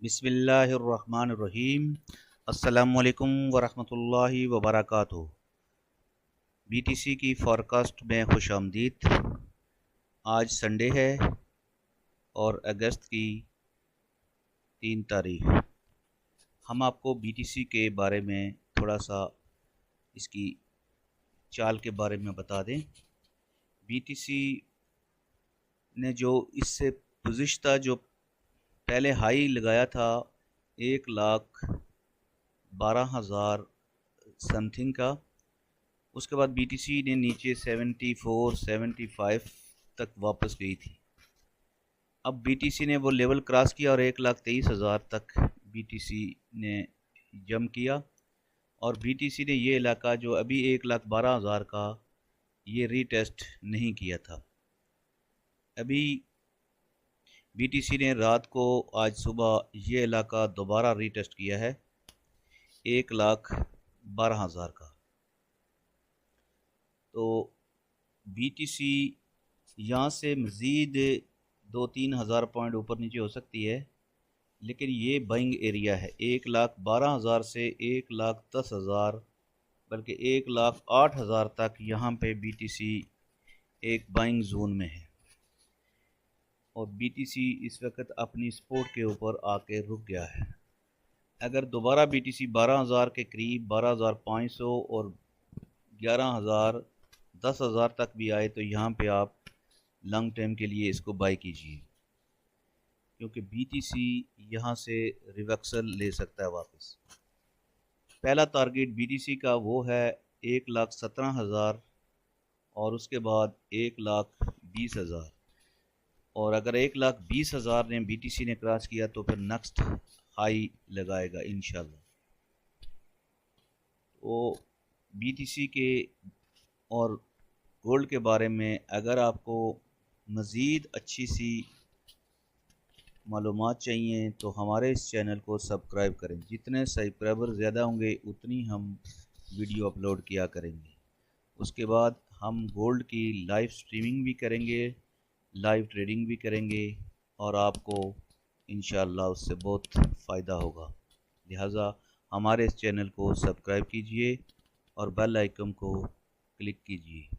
बिस्मिल्लाहिर्रहमानिर्रहीम। अस्सलामुअलैकुम वरहमतुल्लाहि वबरकातुहू। बीटीसी की फ़ॉरकास्ट में खुश आमदीद। आज संडे है और अगस्त की 3 तारीख। हम आपको बीटीसी के बारे में थोड़ा सा इसकी चाल के बारे में बता दें। बीटीसी ने जो इससे गुज़िश्ता जो पहले हाई लगाया था 1,12,000 समथिंग का, उसके बाद बीटीसी ने नीचे 74 75 तक वापस गई थी। अब बीटीसी ने वो लेवल क्रॉस किया और 1,23,000 तक बीटीसी ने जंप किया और बीटीसी ने ये इलाका जो अभी 1,12,000 का ये रीटेस्ट नहीं किया था। अभी बीटीसी ने रात को आज सुबह ये इलाका दोबारा रीटेस्ट किया है 1,12,000 का। तो बीटीसी यहाँ से मज़ीद 2-3 हज़ार पॉइंट ऊपर नीचे हो सकती है, लेकिन ये बाइंग एरिया है 1,12,000 से 1,10,000 बल्कि 1,08,000 तक। यहाँ पे बीटीसी एक बाइंग जोन में है और बीटीसी इस वक्त अपनी सपोर्ट के ऊपर आके रुक गया है। अगर दोबारा बीटीसी 12,000 के करीब 12,500 और 11,000 10,000 तक भी आए तो यहाँ पे आप लॉन्ग टर्म के लिए इसको बाय कीजिए, क्योंकि बीटीसी यहाँ से रिवर्सल ले सकता है वापस। पहला टारगेट बीटीसी का वो है 1,17,000 और उसके बाद 1,20,000। और अगर 1,20,000 ने बीटीसी ने क्रॉस किया तो फिर नेक्स्ट हाई लगाएगा इंशाल्लाह। तो बीटीसी के और गोल्ड के बारे में अगर आपको मज़ीद अच्छी सी मालूमात चाहिए तो हमारे इस चैनल को सब्सक्राइब करें। जितने सब्सक्राइबर ज़्यादा होंगे उतनी हम वीडियो अपलोड किया करेंगे। उसके बाद हम गोल्ड की लाइव स्ट्रीमिंग भी करेंगे, लाइव ट्रेडिंग भी करेंगे और आपको इंशाअल्लाह उससे बहुत फ़ायदा होगा। लिहाजा हमारे इस चैनल को सब्सक्राइब कीजिए और बेल आइकन को क्लिक कीजिए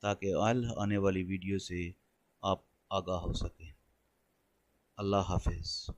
ताकि आने वाली वीडियो से आप आगाह हो सकें। अल्लाह हाफ़िज़।